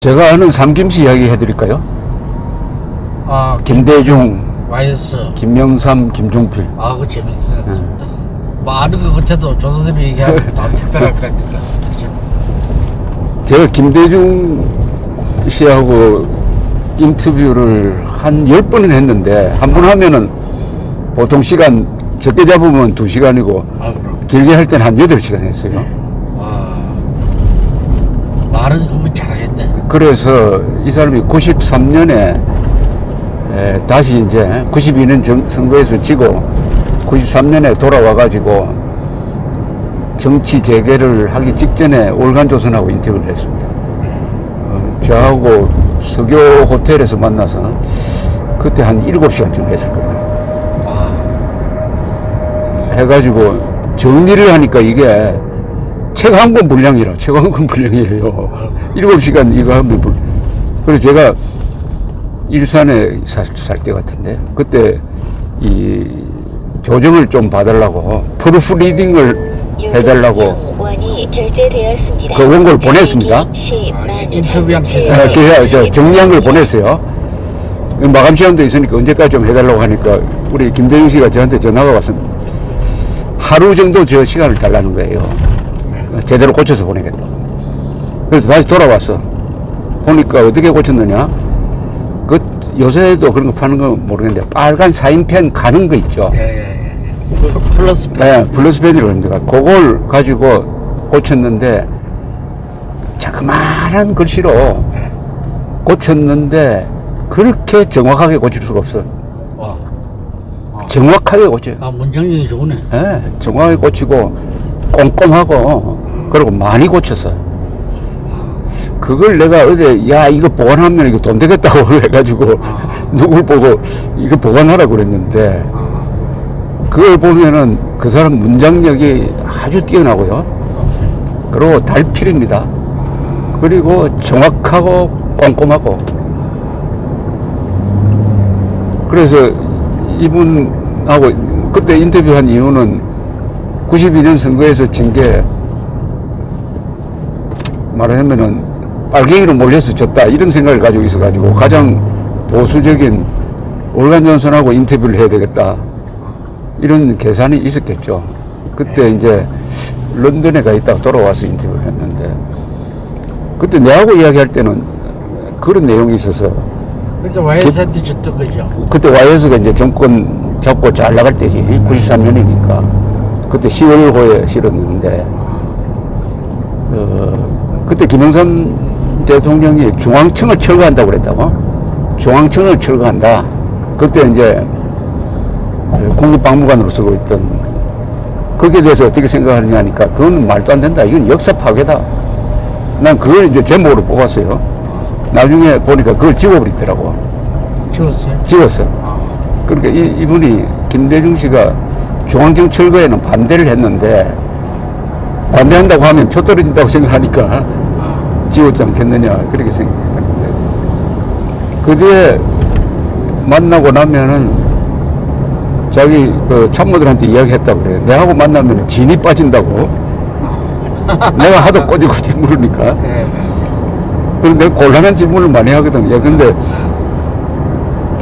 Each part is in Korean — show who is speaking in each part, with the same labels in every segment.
Speaker 1: 제가 아는 삼김씨 이야기 해드릴까요?
Speaker 2: 아,
Speaker 1: 김대중,
Speaker 2: YS.
Speaker 1: 김명삼, 김종필.
Speaker 2: 아, 그거 재밌었습니다. 뭐 아는 것 같아도 조 선생님이 얘기하면 다 특별할 것 같으니까.
Speaker 1: 제가 김대중 씨하고 인터뷰를 한 10번은 했는데, 한 번 하면은 보통 시간, 적게 잡으면 2시간이고,
Speaker 2: 아, 그럼.
Speaker 1: 길게 할 때는 한 8시간 했어요.
Speaker 2: 와. 말은 그러면 잘하겠네.
Speaker 1: 그래서 이 사람이 93년에 다시 이제 92년 선거에서 지고 93년에 돌아와가지고 정치 재개를 하기 직전에 올간조선하고 인터뷰를 했습니다. 저하고 서교 호텔에서 만나서 그때 한 7시간쯤 했을 거예요. 해가지고 정리를 하니까 이게 책 한 권 분량이라, 책 한 권 분량이에요. 7시간 이거 하면 그래서 제가 일산에 살 때 같은데, 그때 이 조정을 좀 봐달라고, 프루프 리딩을 해달라고 그 원고를 보냈습니다.
Speaker 2: 인터뷰한
Speaker 1: 그래서 정리한 걸 보냈어요. 마감 시간도 있으니까 언제까지 좀 해달라고 하니까 우리 김대중 씨가 저한테 전화가 왔습니다. 하루 정도 저 시간을 달라는 거예요. 제대로 고쳐서 보내겠다고. 그래서 다시 돌아왔어. 보니까 어떻게 고쳤느냐? 그 요새도 그런 거 파는 거 모르겠는데 빨간 사인펜 가는 거 있죠.
Speaker 2: 플러스 펜.
Speaker 1: 네, 플러스 펜이라고 합니다. 그걸 가지고 고쳤는데 자그마한 글씨로 고쳤는데 그렇게 정확하게 고칠 수가 없어.
Speaker 2: 와.
Speaker 1: 정확하게 고쳐요.
Speaker 2: 아, 문장력이 좋네.
Speaker 1: 네, 정확하게 고치고 꼼꼼하고 그리고 많이 고쳤어요. 그걸 내가 어제 야 이거 보관하면 이거 돈 되겠다고 해가지고 누굴 보고 이거 보관하라고 그랬는데, 그걸 보면은 그 사람 문장력이 아주 뛰어나고요. 그리고 달필입니다. 그리고 정확하고 꼼꼼하고. 그래서 이분하고 그때 인터뷰한 이유는 92년 선거에서 진 게 말하자면은 빨갱이로 몰려서 졌다 이런 생각을 가지고 있어가지고 가장 보수적인 올간전선하고 인터뷰를 해야 되겠다 이런 계산이 있었겠죠. 그때 이제 런던에 가 있다가 돌아와서 인터뷰를 했는데, 그때 내하고 이야기할 때는 그런 내용이 있어서,
Speaker 2: 그때 YS한테 줬던 거죠.
Speaker 1: 그때 YS가 이제 정권 잡고 잘 나갈 때지. 93년이니까 그때 10월호에 실었는데, 그때 김영삼 대통령이 중앙청을 철거한다고 그랬다고. 중앙청을 철거한다. 그때 이제 국립박물관으로 쓰고 있던, 거기에 대해서 어떻게 생각하느냐 하니까 그건 말도 안 된다. 이건 역사 파괴다. 난 그걸 이제 제목으로 뽑았어요. 나중에 보니까 그걸 지워버리더라고.
Speaker 2: 지웠어요?
Speaker 1: 지웠어. 그러니까 이분이 김대중 씨가 중앙청 철거에는 반대를 했는데, 반대한다고 하면 표 떨어진다고 생각하니까 지웠지 않겠느냐 그렇게 생각했는데, 그 뒤에 만나고 나면은 자기 그 참모들한테 이야기했다고 그래요. 내하고 만나면 진이 빠진다고. 내가 하도 꼬집꼬집 물으니까. 그럼 내가 곤란한 질문을 많이 하거든. 요 근데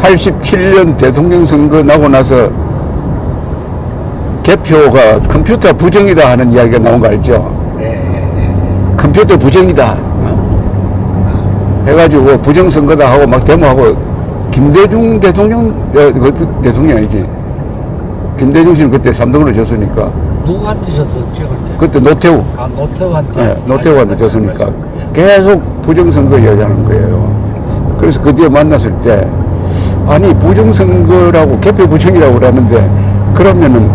Speaker 1: 87년 대통령 선거 나고 나서 개표가 컴퓨터 부정이다 하는 이야기가 나온 거 알죠? 컴퓨터 부정이다. 해가지고 부정선거다 하고 막 데모하고, 김대중 대통령, 대통령이 아니지. 김대중 씨는 그때 3등으로 졌으니까.
Speaker 2: 누구한테 줬었죠, 그때?
Speaker 1: 그때 노태우.
Speaker 2: 아, 노태우한테?
Speaker 1: 네, 노태우한테 졌으니까. 계속 부정선거 이야기하는 거예요. 그래서 그 뒤에 만났을 때, 아니, 부정선거라고, 개표 부정이라고 그러는데, 그러면은,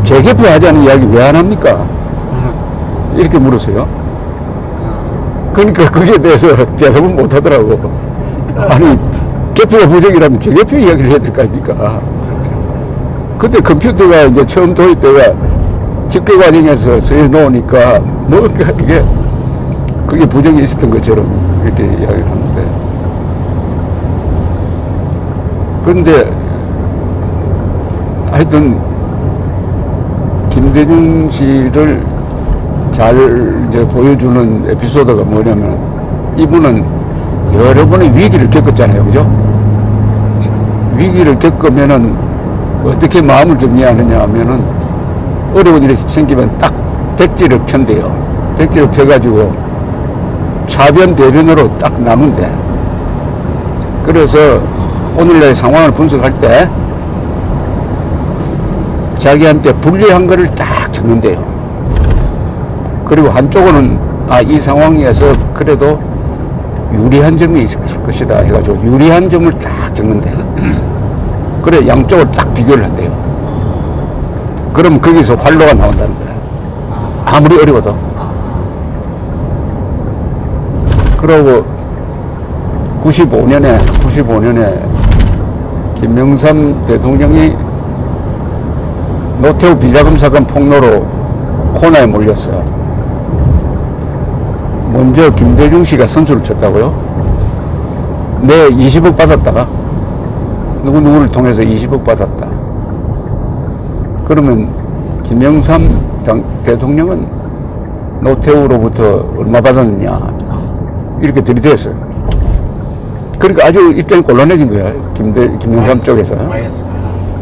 Speaker 1: 재개표하자는 이야기 왜 안 합니까? 이렇게 물었어요. 그러니까 거기에 대해서 대답을 못 하더라고. 아니, 개표가 부정이라면 재개표 이야기를 해야 될 거 아닙니까? 그때 컴퓨터가 이제 처음 도입돼가 집계 과정에서 쓰여 놓으니까 뭔가 이게, 그게 부정이 있었던 것처럼 이렇게 이야기를 하는데. 그런데 하여튼 김대중 씨를 잘 이제 보여주는 에피소드가 뭐냐면, 이분은 여러 번의 위기를 겪었잖아요. 그죠? 위기를 겪으면은 어떻게 마음을 정리하느냐 하면은 어려운 일이 생기면 딱 백지를 편대요. 백지를 펴가지고 차변 대변으로 딱 나눈대. 그래서 오늘날 상황을 분석할 때 자기한테 불리한 거를 딱 적는데요. 그리고 한쪽으로는 이 상황에서 그래도 유리한 점이 있을 것이다 해가지고 유리한 점을 딱 적는데 그래 양쪽을 딱 비교를 한대요. 그럼 거기서 활로가 나온다는 거야. 아무리 어려워도. 그러고 95년에 김영삼 대통령이 노태우 비자금 사건 폭로로 코너에 몰렸어요. 먼저 김대중 씨가 선수를 쳤다고요? 내 20억 받았다가 누구를 통해서 20억 받았다. 그러면 김영삼 대통령은 노태우로부터 얼마 받았느냐 이렇게 들이댔어요. 그러니까 아주 입장이 곤란해진 거야. 김영삼 쪽에서.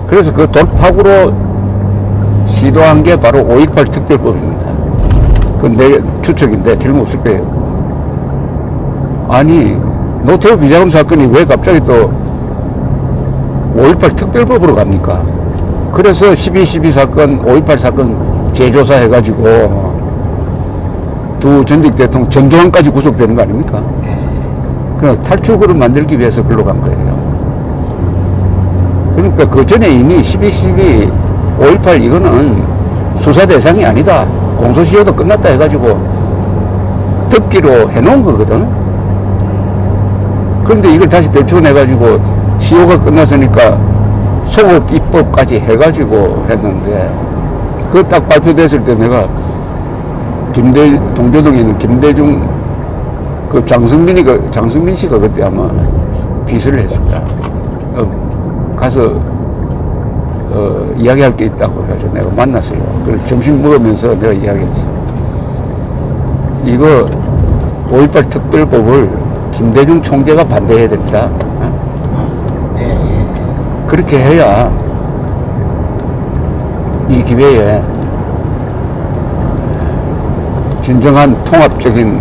Speaker 1: 그래서 그 돌파구로 시도한 게 바로 5.18 특별법입니다. 그건 내 추측인데 틀림없을 거예요. 아니 노태우 비자금 사건이 왜 갑자기 또 5.18 특별법으로 갑니까? 그래서 12.12 사건, 5.18 사건 재조사 해가지고 두 전직 대통령 전두환까지 구속되는 거 아닙니까? 그 탈출구를 만들기 위해서 글로 간 거예요. 그러니까 그 전에 이미 12.12, 5.18 이거는 수사 대상이 아니다. 공소시효도 끝났다 해가지고 덮기로 해놓은 거거든. 그런데 이걸 다시 되풀어내가지고 시효가 끝났으니까 소급 입법까지 해가지고 했는데 그거 딱 발표됐을 때 내가 동교동에 있는 김대중 그 장승민 씨가 그때 아마 비서를 했습니다. 가서 이야기할 게 있다고 해서 내가 만났어요. 그래서 점심 먹으면서 내가 이야기했어. 이거 5.18 특별법을 김대중 총재가 반대해야 됩니다. 그렇게 해야 이 기회에 진정한 통합적인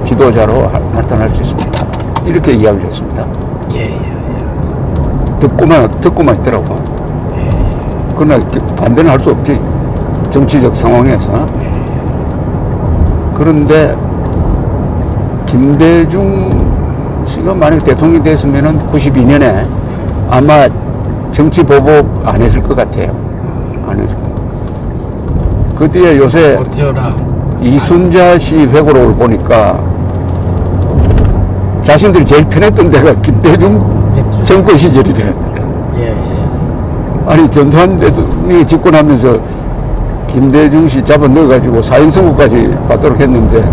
Speaker 1: 지도자로 나타날 수 있습니다. 이렇게 이야기를 했습니다. 듣고만 있더라고. 그러나 반대는 할 수 없지. 정치적 상황에서. 그런데 김대중 씨가 만약 대통령이 됐으면은 92년에 아마 정치 보복 안 했을 것 같아요. 안 했을 것 같아요. 그 뒤에 요새 이순자 씨 회고록을 보니까 자신들이 제일 편했던 데가 김대중 정권 시절이래. 아니 전두환 대통령이 집권하면서 김대중 씨 잡아 넣어가지고 사형 선고까지 받도록 했는데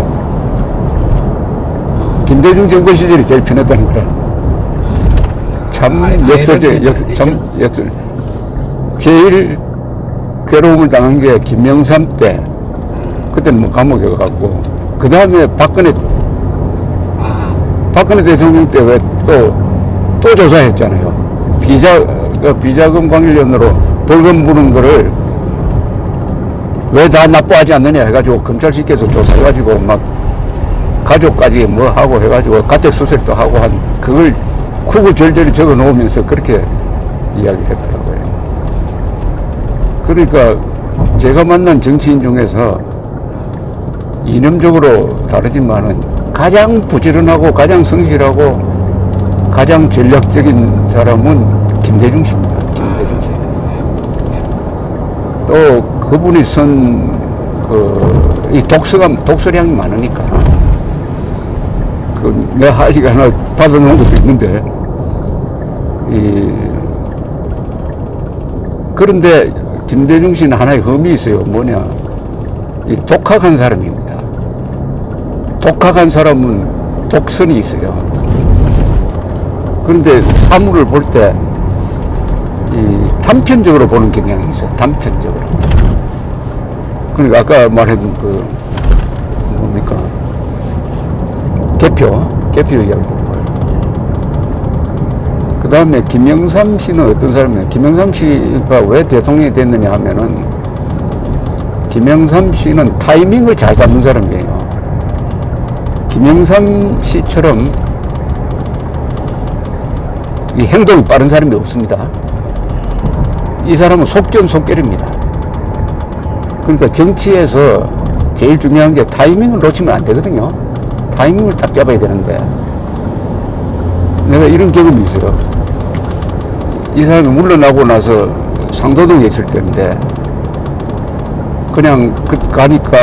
Speaker 1: 김대중 정권 시절이 제일 편했다는 거라. 참 역설. 제일 괴로움을 당한 게 김영삼 때. 그때는 뭐 감옥에 가갖고. 그 다음에 박근혜 대통령 때 왜 또 조사했잖아요. 비자금 관련으로 벌금 부는 거를 왜 다 납부하지 않느냐 해가지고 검찰 시켜서 조사해가지고 막 가족까지 뭐 하고 해가지고 가택수색도 하고 한 그걸 구구절절히 적어 놓으면서 그렇게 이야기를 했더라고요. 그러니까 제가 만난 정치인 중에서 이념적으로 다르지만은 가장 부지런하고 가장 성실하고 가장 전략적인 사람은 김대중 씨입니다. 김대중 씨. 또 그분이 이 독서량이 많으니까 내 하시가 하나 받아놓은 것도 있는데 그런데 김대중 씨는 하나의 흠이 있어요. 뭐냐, 독학한 사람입니다. 독학한 사람은 독선이 있어요. 그런데 사물을 볼 때 단편적으로 보는 경향이 있어요. 단편적으로. 그러니까 아까 말했던 뭡니까? 개표 이야기도 들어요. 그 다음에 김영삼 씨는 어떤 사람이냐. 김영삼 씨가 왜 대통령이 됐느냐 하면은, 김영삼 씨는 타이밍을 잘 잡는 사람이에요. 김영삼 씨처럼 이 행동이 빠른 사람이 없습니다. 이 사람은 속전속결입니다. 그러니까 정치에서 제일 중요한 게 타이밍을 놓치면 안 되거든요. 타이밍을 딱 잡아야 되는데, 내가 이런 경험이 있어요. 이 사람이 물러나고 나서 상도동에 있을 때인데, 그냥 가니까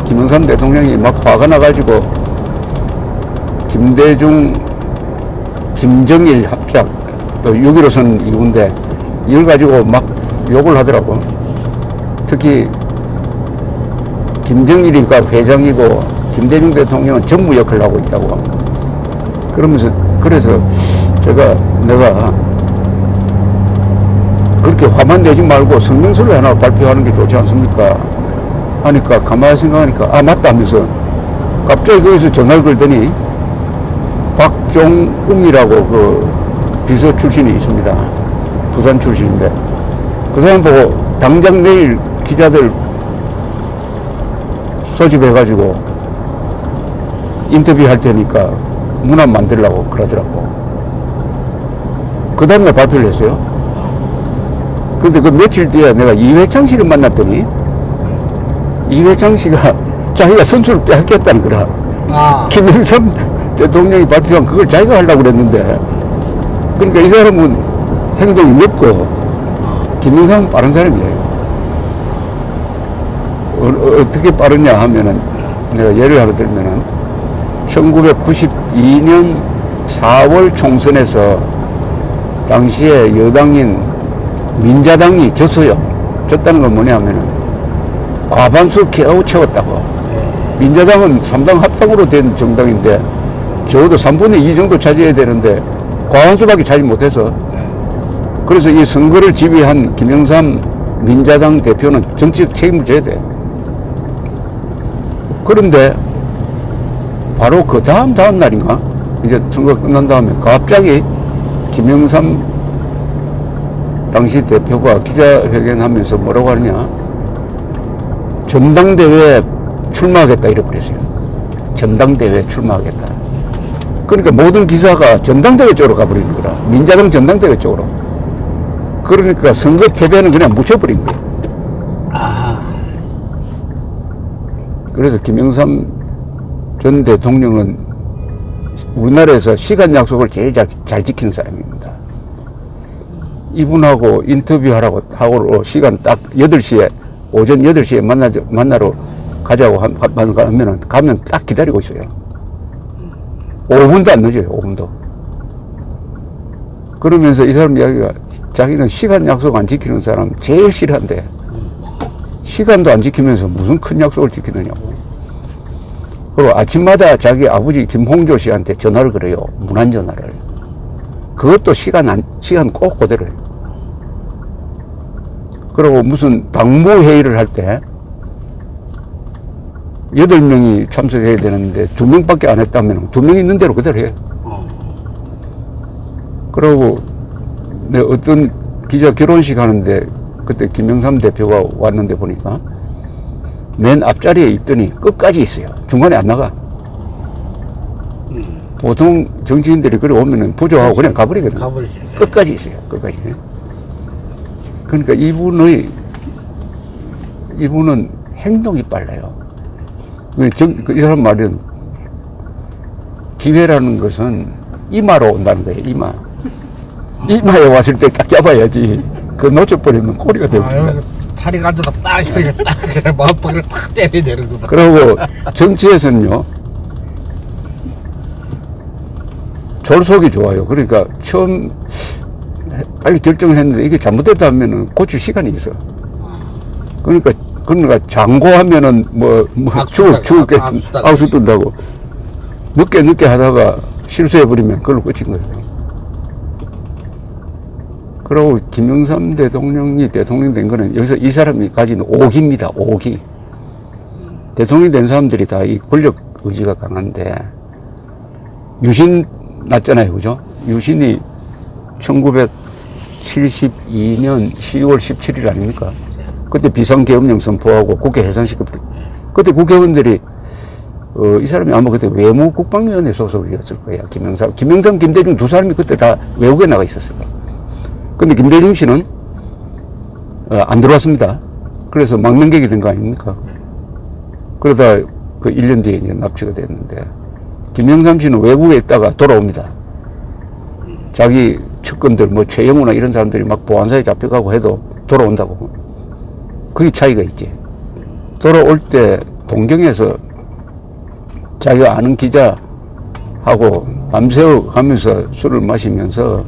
Speaker 1: 김영삼 대통령이 막 화가 나가지고 김대중, 김정일 합작, 또 6.15선 이후인데 이걸 가지고 막 욕을 하더라고. 특히 김정일이가 회장이고 김대중 대통령은 정무 역할을 하고 있다고. 그러면서, 그래서 내가 그렇게 화만 내지 말고 성명서를 하나 발표하는 게 좋지 않습니까? 하니까 가만히 생각하니까, 아, 맞다 하면서 갑자기 거기서 전화를 걸더니 박종웅이라고 그 비서 출신이 있습니다. 부산 출신인데, 그 사람 보고 당장 내일 기자들 소집해가지고 인터뷰 할 테니까 문안 만들라고 그러더라고. 그 다음날 발표를 했어요. 근데 그 며칠 뒤에 내가 이회창 씨를 만났더니, 이회창 씨가 자기가 선수를 빼앗겼다는 거라. 김영삼 대통령이 발표한 그걸 자기가 하려고 그랬는데, 그러니까 이 사람은 행동이 늦고 김영삼은 빠른 사람이에요. 어떻게 빠르냐 하면은, 내가 예를 하나 들면은 1992년 4월 총선에서 당시에 여당인 민자당이 졌어요. 졌다는 건 뭐냐 하면은 과반수 겨우 채웠다고. 민자당은 3당 합당으로 된 정당인데 적어도 3분의 2 정도 차지해야 되는데 과반수밖에 차지 못해서, 그래서 이 선거를 지휘한 김영삼 민자당 대표는 정치적 책임을 져야 돼. 그런데 바로 그 다음 날인가, 이제 선거 끝난 다음에 갑자기 김영삼 당시 대표가 기자회견하면서 뭐라고 하느냐, 전당대회에 출마하겠다 이렇게 그랬어요. 전당대회에 출마하겠다. 그러니까 모든 기사가 전당대회 쪽으로 가버리는 거라. 민자당 전당대회 쪽으로. 그러니까 선거 패배는 그냥 묻혀버린 거예요. 그래서 김영삼 전 대통령은 우리나라에서 시간 약속을 제일 잘 지키는 사람입니다. 이분하고 인터뷰하라고 하고 시간 딱 8시에, 오전 8시에 만나러 가자고 가면 딱 기다리고 있어요. 5분도 안 늦어요, 5분도. 그러면서 이 사람 이야기가, 자기는 시간 약속 안 지키는 사람 제일 싫어한대. 시간도 안 지키면서 무슨 큰 약속을 지키느냐고. 그리고 아침마다 자기 아버지 김홍조 씨한테 전화를 걸어요. 무난 전화를. 그것도 시간 꼭 그대로예요. 그리고 무슨 당무회의를 할 때 8명이 참석해야 되는데 2명밖에 안 했다면 2명 있는 대로 그대로 해요. 그리고 내가 어떤 기자 결혼식 하는데 그때 김영삼 대표가 왔는데 보니까 맨 앞자리에 있더니 끝까지 있어요. 중간에 안 나가. 보통 정치인들이 그래 오면은 부조하고 그냥 가버리거든요. 끝까지 있어요. 끝까지. 그러니까 이분은 행동이 빨라요. 이 사람 말은 기회라는 것은 이마로 온다는 거예요. 이마에 왔을 때 딱 잡아야지. 그 놓쳐버리면 꼬리가 되거든요.
Speaker 2: 팔이 가져다 딱 이렇게 딱 마음속을 탁 때려야 되는 거다.
Speaker 1: 그리고 정치에서는요, 졸속이 좋아요. 그러니까 처음 빨리 결정을 했는데 이게 잘못됐다 하면은 고칠 시간이 있어. 그러니까 장고하면은 죽을게 악수 뜬다고. 늦게 하다가 실수해버리면 그걸로 끝인 거예요. 그리고 김영삼 대통령이 대통령 된 거는 여기서 이 사람이 가진 오기입니다. 오기. 대통령이 된 사람들이 다 이 권력 의지가 강한데 유신 났잖아요. 그죠? 유신이 1972년 12월 17일 아닙니까? 그때 비상계엄령 선포하고 국회 해산시켜버렸. 그때 국회의원들이 이 사람이 아마 그때 외무국방위원회 소속이었을 거야. 김영삼, 김대중 두 사람이 그때 다 외국에 나가 있었어요. 근데 김대중 씨는 안 들어왔습니다. 그래서 망명객이 된 거 아닙니까? 그러다 그 1년 뒤에 이제 납치가 됐는데, 김영삼 씨는 외국에 있다가 돌아옵니다. 자기 측근들, 뭐 최영우나 이런 사람들이 막 보안사에 잡혀가고 해도 돌아온다고. 그게 차이가 있지. 돌아올 때 동경에서 자기가 아는 기자하고 밤새워 가면서 술을 마시면서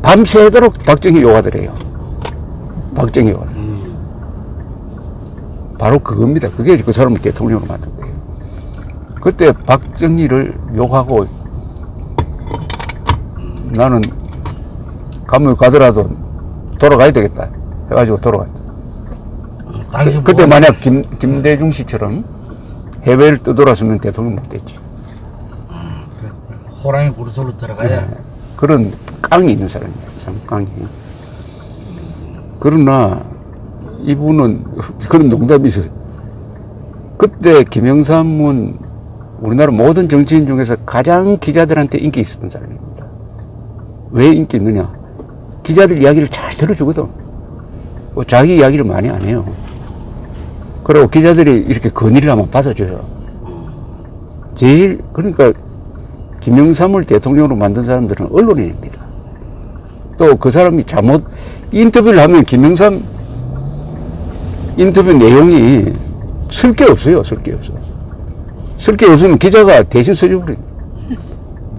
Speaker 1: 밤새도록 박정희 욕하더래요. 박정희 욕. 바로 그겁니다. 그게 그 사람을 대통령으로 만든 거예요. 그때 박정희를 욕하고 나는 감옥에 가더라도 돌아가야 되겠다 해가지고 돌아갔죠. 그때 만약 김대중 씨처럼 해외를 떠돌았으면 대통령 못 됐지.
Speaker 2: 호랑이 구르솔로 들어가야.
Speaker 1: 네. 그런 깡이 있는 사람이에요. 참 깡이. 그러나 이분은 그런 농담이 있어요. 그때 김영삼은 우리나라 모든 정치인 중에서 가장 기자들한테 인기 있었던 사람입니다. 왜 인기 있느냐? 기자들 이야기를 잘 들어주거든. 자기 이야기를 많이 안 해요. 그리고 기자들이 이렇게 건의를 하면 받아줘요. 제일, 그러니까 김영삼을 대통령으로 만든 사람들은 언론인입니다. 또 그 사람이 잘못 인터뷰를 하면 김영삼 인터뷰 내용이 쓸 게 없어요. 쓸 게 없어. 쓸 게 없으면 기자가 대신 써줘버려요.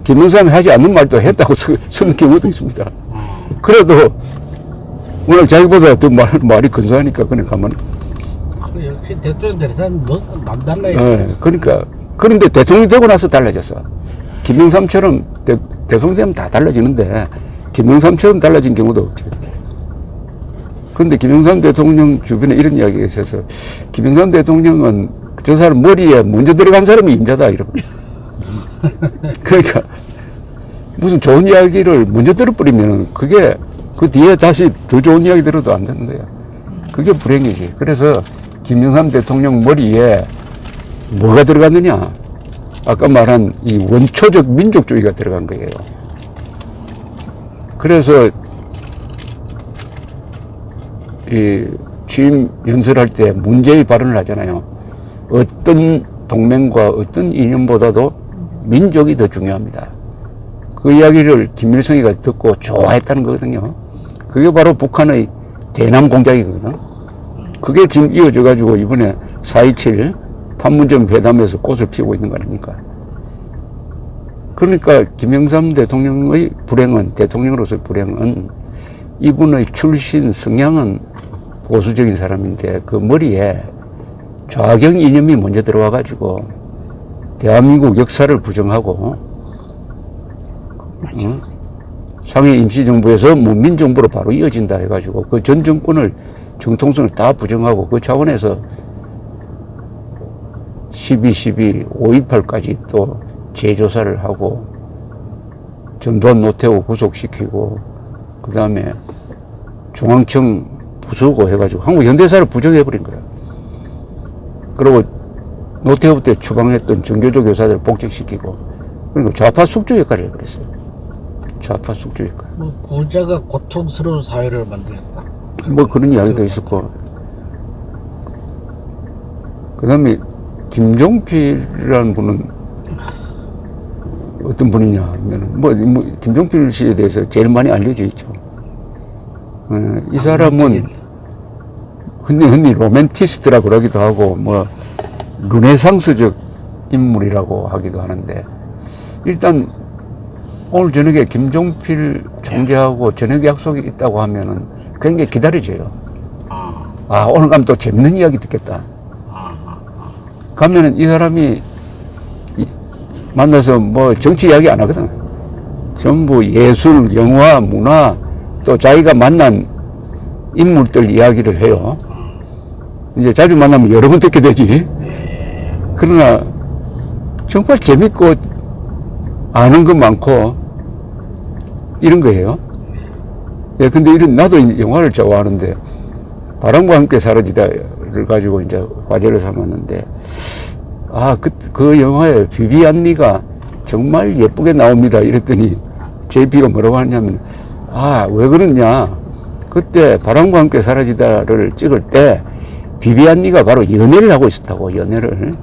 Speaker 1: 김영삼이 하지 않는 말도 했다고 쓰는 경우도 있습니다. 그래도 워낙 자기보다 더 말이 근사하니까 그냥 가면.
Speaker 2: 역시 대통령 될 사람은 뭐 남달라요.
Speaker 1: 네, 그러니까. 그런데 대통령이 되고 나서 달라졌어. 김영삼처럼 대통령 되면 다 달라지는데 김영삼처럼 달라진 경우도 없죠. 그런데 김영삼 대통령 주변에 이런 이야기가 있어서 김영삼 대통령은 저 사람 머리에 먼저 들어간 사람이 임자다 이러고. 그러니까 무슨 좋은 이야기를 먼저 들어버리면 그게 그 뒤에 다시 더 좋은 이야기 들어도 안 되는 거야. 그게 불행이지. 그래서 김영삼 대통령 머리에 뭐가 들어갔느냐? 아까 말한 이 원초적 민족주의가 들어간 거예요. 그래서 이 취임 연설할 때 문제의 발언을 하잖아요. 어떤 동맹과 어떤 이념보다도 민족이 더 중요합니다. 그 이야기를 김일성이가 듣고 좋아했다는 거거든요. 그게 바로 북한의 대남 공작이거든. 그게 지금 이어져 가지고 이번에 4.27 판문점 회담에서 꽃을 피우고 있는 거 아닙니까? 그러니까 김영삼 대통령의 불행은, 대통령으로서의 불행은 이분의 출신 성향은 보수적인 사람인데 그 머리에 좌경 이념이 먼저 들어와 가지고 대한민국 역사를 부정하고 상해 임시정부에서 문민정부로 바로 이어진다 해가지고 그 전 정권을 정통성을 다 부정하고 그 차원에서 12.12, 5.28까지 또 재조사를 하고 전두환 노태우 구속시키고 그 다음에 중앙청 부수고 해가지고 한국 현대사를 부정해버린 거야. 그리고 노태우 때 추방했던 정교조 교사들 복직시키고 그러니까 좌파 숙주 역할을 해버렸어요. 좌파 숙주 역할.
Speaker 2: 뭐 부자가 고통스러운 사회를 만들겠다.
Speaker 1: 뭐 그런 이야기도 있었고. 그 다음에 김종필이라는 분은 어떤 분이냐 하면 뭐 김종필 씨에 대해서 제일 많이 알려져 있죠. 이 사람은 흔히 로맨티스트라고 그러기도 하고 뭐 르네상스적 인물이라고 하기도 하는데 일단 오늘 저녁에 김종필 총재하고 저녁 약속이 있다고 하면은 굉장히 기다려져요. 아 오늘 가면 또 재밌는 이야기 듣겠다. 가면은 이 사람이 만나서 뭐 정치 이야기 안 하거든. 전부 예술, 영화, 문화 또 자기가 만난 인물들 이야기를 해요. 이제 자주 만나면 여러 번 듣게 되지. 그러나 정말 재밌고 아는 것 많고 이런 거예요. 예, 근데 이런 나도 영화를 좋아하는데 바람과 함께 사라지다를 가지고 이제 화제를 삼았는데 그 영화에 비비안 리가 정말 예쁘게 나옵니다. 이랬더니 JP가 뭐라고 하냐면 왜 그러냐, 그때 바람과 함께 사라지다를 찍을 때 비비안 리가 바로 연애를 하고 있었다고. 연애를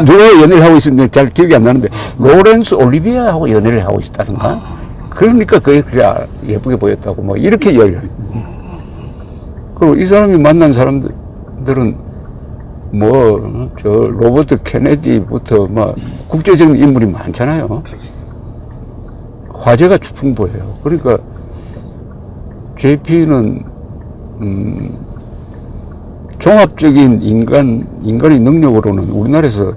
Speaker 1: 누가 연애를 하고 있었는지 잘 기억이 안 나는데 로렌스 올리비아하고 연애를 하고 있었다든가. 그러니까 그게 그래 예쁘게 보였다고 뭐 이렇게 이야기를 해요. 그리고 이 사람이 만난 사람들은 뭐 저 로버트 케네디부터 막 국제적인 인물이 많잖아요. 화제가 풍부해요. 그러니까 JP는 종합적인 인간의 능력으로는 우리나라에서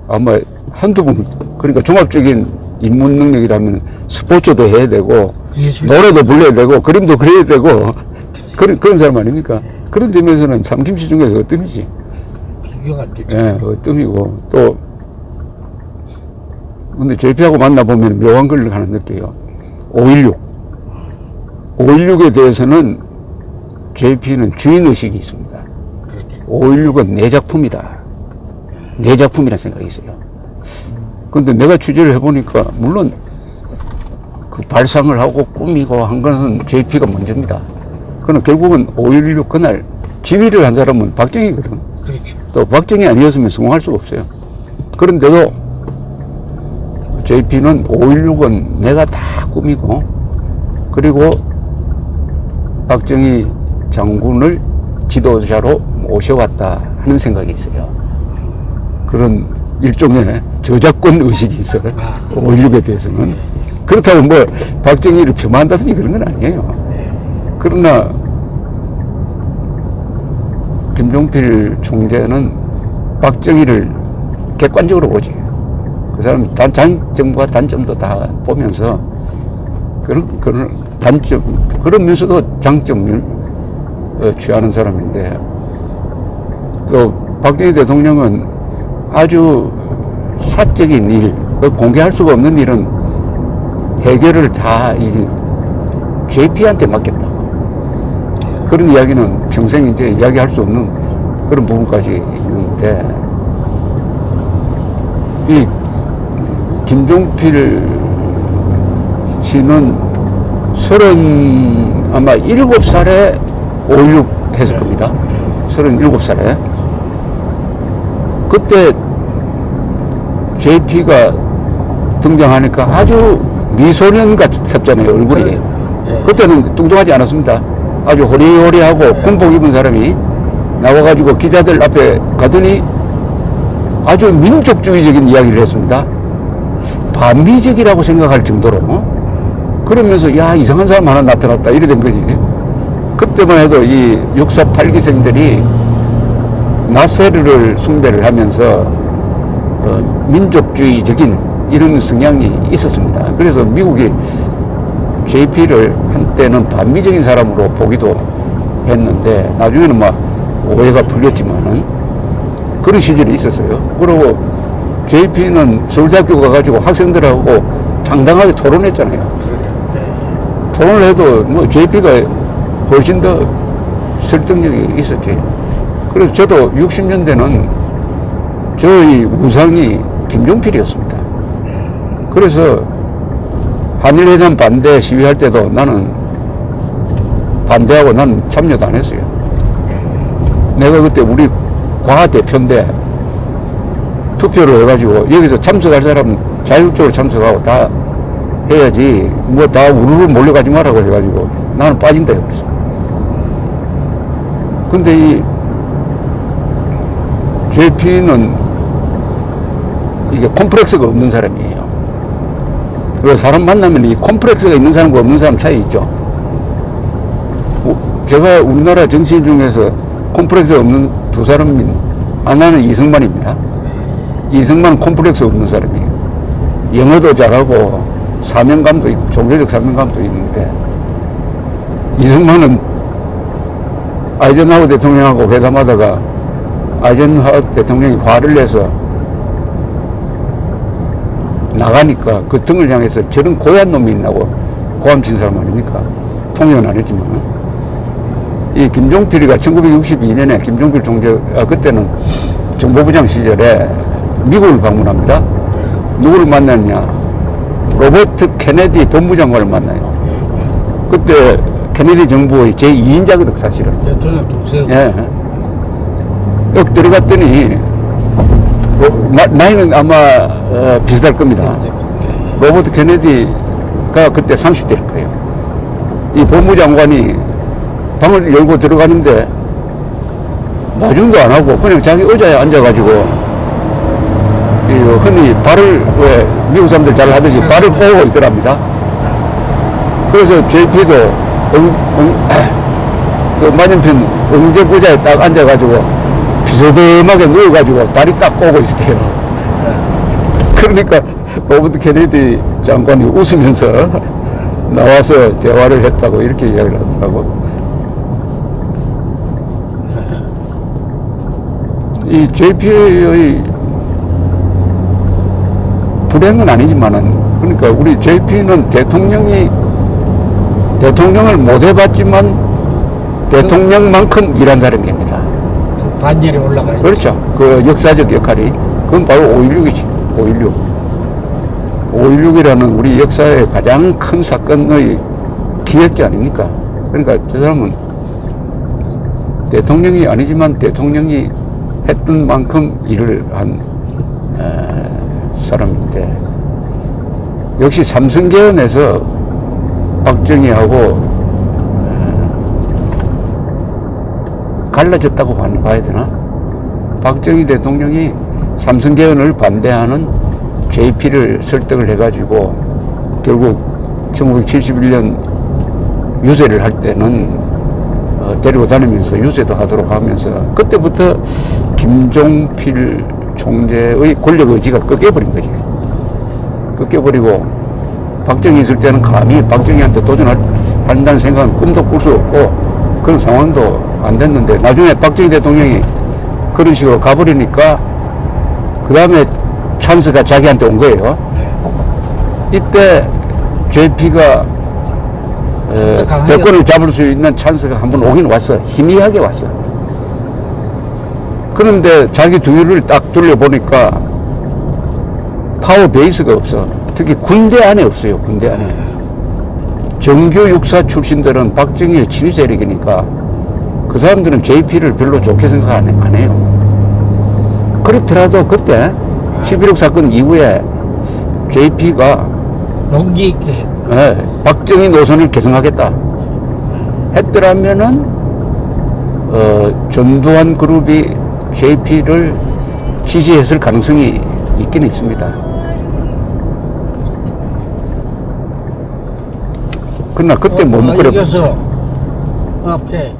Speaker 1: 아마 한두 분, 그러니까 종합적인 인문 능력이라면 스포츠도 해야 되고 노래도 불러야 되고 그림도 그려야 되고 그런 사람 아닙니까? 그런 점에서는 삼김씨 중에서 어뜸이지.
Speaker 2: 비교가 안 되죠.
Speaker 1: 예, 어뜸이고 또 근데 JP하고 만나보면 묘한 걸 하나 느껴요. 5.16에 대해서는 JP는 주인의식이 있습니다. 5.16은 내 작품이다. 내 작품이라는 생각이 있어요. 근데 내가 취재를 해보니까 물론 그 발상을 하고 꾸미고 한 거는 JP가 먼저입니다. 그러나 결국은 5.16 그날 지휘를 한 사람은 박정희거든.
Speaker 2: 그렇죠.
Speaker 1: 또 박정희 아니었으면 성공할 수가 없어요. 그런데도 JP는 5.16은 내가 다 꾸미고 그리고 박정희 장군을 지도자로 모셔왔다 하는 생각이 있어요. 그런 일종의 저작권 의식이 있어요. 5.16에 대해서는. 그렇다고 뭐 박정희를 폄하한다든지 그런 건 아니에요. 그러나 김종필 총재는 박정희를 객관적으로 보지. 그 사람 장점과 단점도 다 보면서 그런 단점, 그러면서도 장점을 취하는 사람인데, 또 박정희 대통령은 아주 사적인 일, 공개할 수가 없는 일은 해결을 다 JP한테 맡겼다. 그런 이야기는 평생 이제 이야기할 수 없는 그런 부분까지 있는데, 이 김종필 씨는 아마 7살에 5.16 했을 겁니다. 37살에. 그때 JP가 등장하니까 아주 미소년 같았잖아요, 얼굴이. 그때는 뚱뚱하지 않았습니다. 아주 호리호리하고 군복 입은 사람이 나와가지고 기자들 앞에 가더니 아주 민족주의적인 이야기를 했습니다. 반미적이라고 생각할 정도로. 그러면서 야, 이상한 사람 하나 나타났다 이래 된 거지. 그때만 해도 이 648기생들이 나세르를 숭배를 하면서 민족주의적인 이런 성향이 있었습니다. 그래서 미국이 JP를 한때는 반미적인 사람으로 보기도 했는데 나중에는 막 오해가 풀렸지만은 그런 시절이 있었어요. 그리고 JP는 서울대학교 가가지고 학생들하고 당당하게 토론했잖아요. 토론을 해도 뭐 JP가 훨씬 더 설득력이 있었지. 그래서 저도 60년대는 저의 우상이 김종필이었습니다. 그래서 한일회담 반대 시위할 때도 나는 반대하고 난 참여도 안 했어요. 내가 그때 우리 과 대표인데 투표를 해가지고 여기서 참석할 사람 자율적으로 참석하고 다 해야지 뭐 다 우르르 몰려가지 말라고 해가지고 나는 빠진다 그랬어. 근데 이 JP는 이게 콤플렉스가 없는 사람이에요. 그래서 사람 만나면 이 콤플렉스가 있는 사람과 없는 사람 차이 있죠. 제가 우리나라 정치인 중에서 콤플렉스가 없는 두 사람이 하나는 이승만입니다. 이승만은 콤플렉스 없는 사람이에요. 영어도 잘하고 사명감도 있고 종교적 사명감도 있는데, 이승만은 아이젠하워 대통령하고 회담하다가 아이젠하워 대통령이 화를 내서 나가니까 그 등을 향해서 저런 고얀 놈이 있나고 고함 친 사람 아닙니까? 통역은 안 했지만. 이 김종필이가 1962년에 김종필 총재가 그때는 정보부장 시절에 미국을 방문합니다. 누구를 만났냐? 로버트 케네디 본부장관을 만나요. 그때 케네디 정부의 제2인자거든, 사실은.
Speaker 2: 대통령 동생.
Speaker 1: 예. 딱 들어갔더니, 나이는 아마 비슷할 겁니다. 로버트 케네디가 그때 30대일 거예요. 이 본부장관이 방을 열고 들어가는데, 마중도 안 하고, 그냥 자기 의자에 앉아가지고, 흔히 발을, 왜 미국 사람들 잘 하듯이 발을 포고 있더랍니다. 그래서 JP도 그 맞은편 응접 의자에 딱 앉아가지고 비스듬하게 누워가지고 다리 딱 꼬고 있어요. 그러니까 로버트 케네디 장관이 웃으면서 나와서 대화를 했다고 이렇게 이야기를 하더라고. 이 JP의 불행은 아니지만은, 그러니까 우리 JP는 대통령을 못 해봤지만 대통령만큼 일한 사람입니다.
Speaker 2: 반열에 올라가 있죠.
Speaker 1: 그렇죠. 그 역사적 역할이. 그건 바로 5.16이지. 5.16. 5.16이라는 우리 역사의 가장 큰 사건의 기획자 아닙니까? 그러니까 저 사람은 대통령이 아니지만 대통령이 했던 만큼 일을 한 사람인데, 역시 삼성개헌에서 박정희하고 갈라졌다고 봐야 되나? 박정희 대통령이 삼성개헌을 반대하는 JP를 설득을 해가지고 결국 1971년 유세를 할 때는 데리고 다니면서 유세도 하도록 하면서, 그때부터 김종필 총재의 권력 의지가 꺾여버린 거지. 꺾여버리고, 박정희 있을 때는 감히 박정희한테 도전한다는 생각은 꿈도 꿀 수 없고 그런 상황도 안 됐는데, 나중에 박정희 대통령이 그런 식으로 가버리니까 그 다음에 찬스가 자기한테 온 거예요. 이때 JP가 대권을 잡을 수 있는 찬스가 한번 오긴 왔어. 희미하게 왔어. 그런데 자기 뒤를 딱 돌려보니까 파워 베이스가 없어. 특히 군대 안에 없어요. 군대 안에. 정규 육사 출신들은 박정희의 지휘 세력이니까 그 사람들은 JP를 별로 좋게 생각 안 해요. 그렇더라도 그때 11.6 사건 이후에 JP가
Speaker 2: 용기 있게 했어.
Speaker 1: 박정희 노선을 개성하겠다 했더라면은 전두환 그룹이 JP를 지지했을 가능성이 있긴 있습니다. 그러나 그때 못 그래.
Speaker 2: 이겨서 앞에